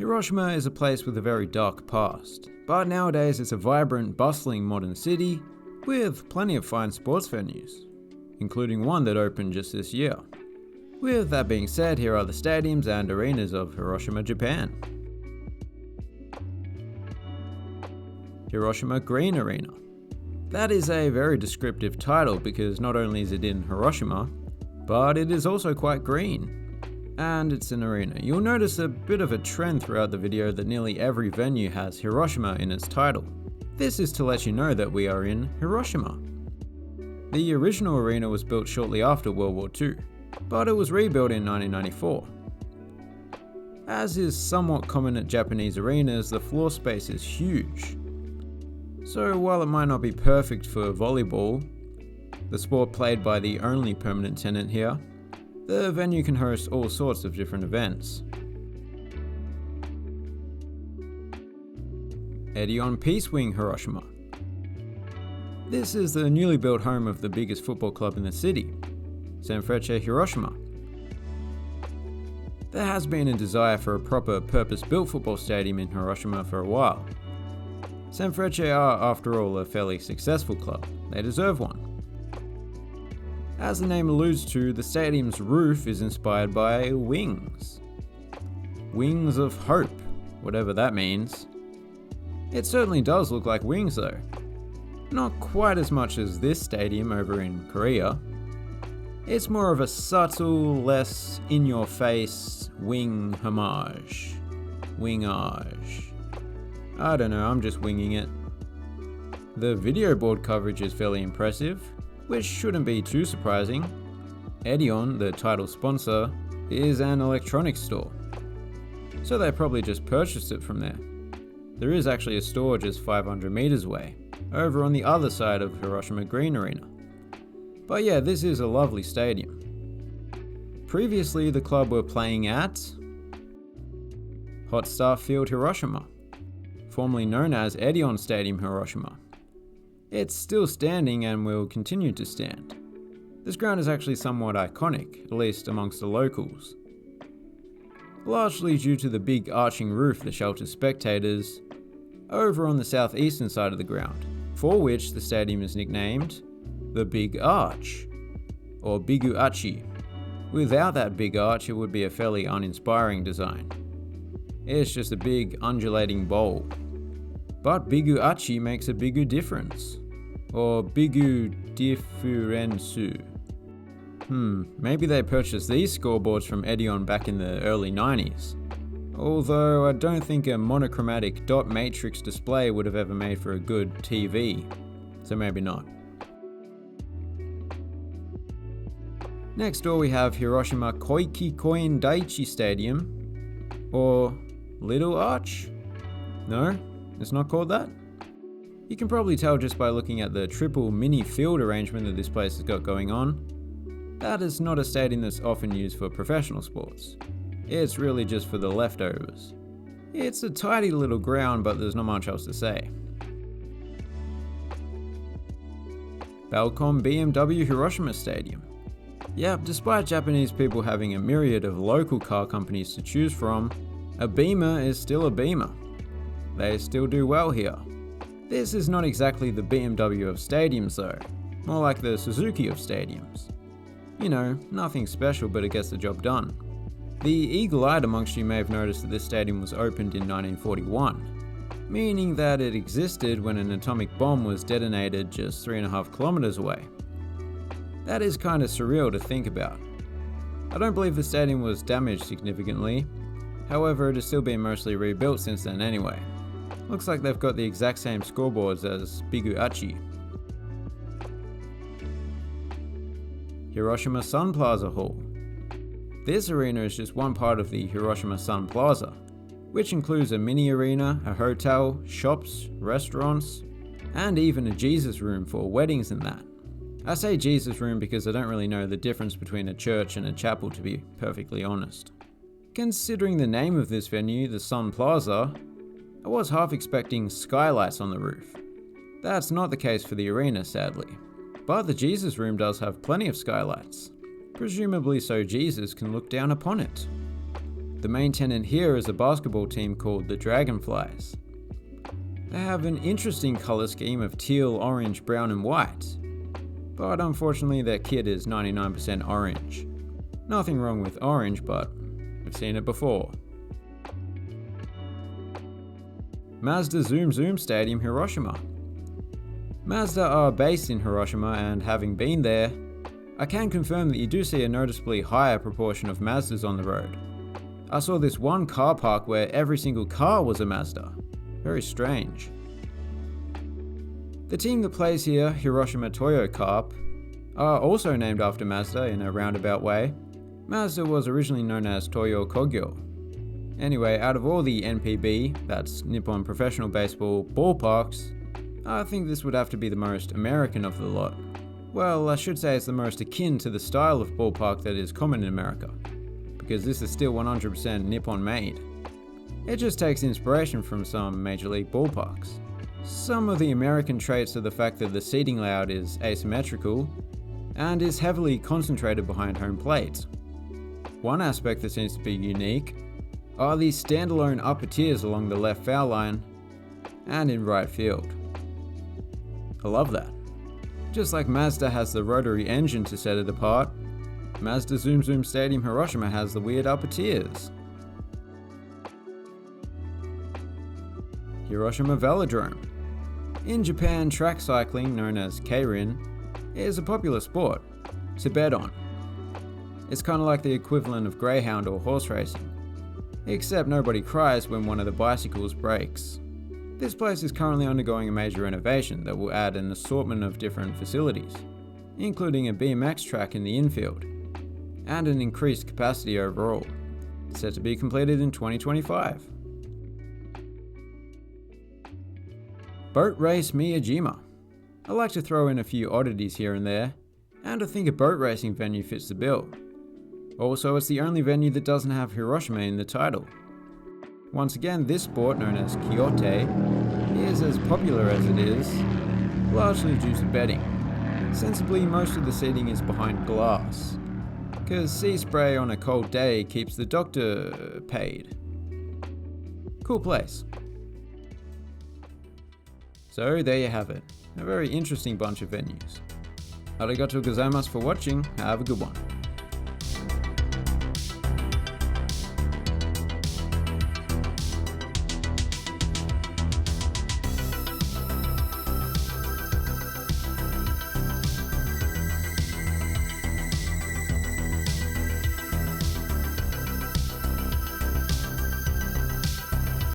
Hiroshima is a place with a very dark past, but nowadays it's a vibrant, bustling modern city with plenty of fine sports venues, including one that opened just this year. With that being said, here are the stadiums and arenas of Hiroshima, Japan. Hiroshima Green Arena. That is a very descriptive title because not only is it in Hiroshima, but it is also quite green. And it's an arena. You'll notice a bit of a trend throughout the video that nearly every venue has Hiroshima in its title. This is to let you know that we are in Hiroshima. The original arena was built shortly after World War II, but it was rebuilt in 1994. As is somewhat common at Japanese arenas, the floor space is huge. So while it might not be perfect for volleyball, the sport played by the only permanent tenant here, the venue can host all sorts of different events. Edion Peace Wing Hiroshima. This is the newly built home of the biggest football club in the city, Sanfrecce Hiroshima. There has been a desire for a proper purpose-built football stadium in Hiroshima for a while. Sanfrecce are, after all, a fairly successful club. They deserve one. As the name alludes to, the stadium's roof is inspired by wings. Wings of hope, whatever that means. It certainly does look like wings though. Not quite as much as this stadium over in Korea. It's more of a subtle, less in-your-face wing homage. Wingage. I don't know, I'm just winging it. The video board coverage is fairly impressive, which shouldn't be too surprising. Edion, the title sponsor, is an electronics store, so they probably just purchased it from there. There is actually a store just 500 meters away, over on the other side of Hiroshima Green Arena. But yeah, this is a lovely stadium. Previously, the club were playing at Hot Star Field Hiroshima, formerly known as Edion Stadium Hiroshima. It's still standing and will continue to stand. This ground is actually somewhat iconic, at least amongst the locals. Largely due to the big arching roof that shelters spectators over on the southeastern side of the ground, for which the stadium is nicknamed the Big Arch, or Bigu Achi. Without that big arch, it would be a fairly uninspiring design. It's just a big undulating bowl. But Bigu Achi makes a bigu difference. Or bigu differensu. Maybe they purchased these scoreboards from Edion back in the early 90s. Although I don't think a monochromatic dot matrix display would have ever made for a good TV. So maybe not. Next door we have Hiroshima Koiki Koen Daiichi Stadium. Or Little Arch? No, it's not called that. You can probably tell just by looking at the triple mini field arrangement that this place has got going on. That is not a stadium that's often used for professional sports. It's really just for the leftovers. It's a tidy little ground, but there's not much else to say. Balcom BMW Hiroshima Stadium. Yep, despite Japanese people having a myriad of local car companies to choose from, a Beamer is still a Beamer. They still do well here. This is not exactly the BMW of stadiums though, more like the Suzuki of stadiums. You know, nothing special, but it gets the job done. The eagle-eyed amongst you may have noticed that this stadium was opened in 1941, meaning that it existed when an atomic bomb was detonated just 3.5 kilometers away. That is kind of surreal to think about. I don't believe the stadium was damaged significantly, however it has still been mostly rebuilt since then anyway. Looks like they've got the exact same scoreboards as Bigu Achi. Hiroshima Sun Plaza Hall. This arena is just one part of the Hiroshima Sun Plaza, which includes a mini arena, a hotel, shops, restaurants, and even a Jesus room for weddings and that. I say Jesus room because I don't really know the difference between a church and a chapel, to be perfectly honest. Considering the name of this venue, the Sun Plaza, I was half expecting skylights on the roof. That's not the case for the arena, sadly. But the Jesus room does have plenty of skylights, presumably so Jesus can look down upon it. The main tenant here is a basketball team called the Dragonflies. They have an interesting colour scheme of teal, orange, brown and white, but unfortunately their kit is 99% orange. Nothing wrong with orange, but we've seen it before. Mazda Zoom Zoom Stadium, Hiroshima. Mazda are based in Hiroshima, and having been there, I can confirm that you do see a noticeably higher proportion of Mazdas on the road. I saw this one car park where every single car was a Mazda. Very strange. The team that plays here, Hiroshima Toyo Carp, are also named after Mazda in a roundabout way. Mazda was originally known as Toyo Kogyo. Anyway, out of all the NPB, that's Nippon Professional Baseball, ballparks, I think this would have to be the most American of the lot. Well, I should say it's the most akin to the style of ballpark that is common in America, because this is still 100% Nippon made. It just takes inspiration from some Major League ballparks. Some of the American traits are the fact that the seating layout is asymmetrical and is heavily concentrated behind home plate. One aspect that seems to be unique are these standalone upper tiers along the left foul line and in right field. I love that. Just like Mazda has the rotary engine to set it apart, Mazda Zoom Zoom Stadium Hiroshima has the weird upper tiers. Hiroshima Velodrome. In Japan, track cycling, known as keirin, is a popular sport to bet on. It's kind of like the equivalent of greyhound or horse racing, except nobody cries when one of the bicycles breaks. This place is currently undergoing a major renovation that will add an assortment of different facilities, including a BMX track in the infield, and an increased capacity overall. It's set to be completed in 2025. Boat Race Miyajima. I like to throw in a few oddities here and there, and I think a boat racing venue fits the bill. Also, it's the only venue that doesn't have Hiroshima in the title. Once again, this sport, known as Kyote, is as popular as it is, largely due to betting. Sensibly, most of the seating is behind glass, because sea spray on a cold day keeps the doctor paid. Cool place. So there you have it, a very interesting bunch of venues. Arigatou gozaimasu for watching, have a good one.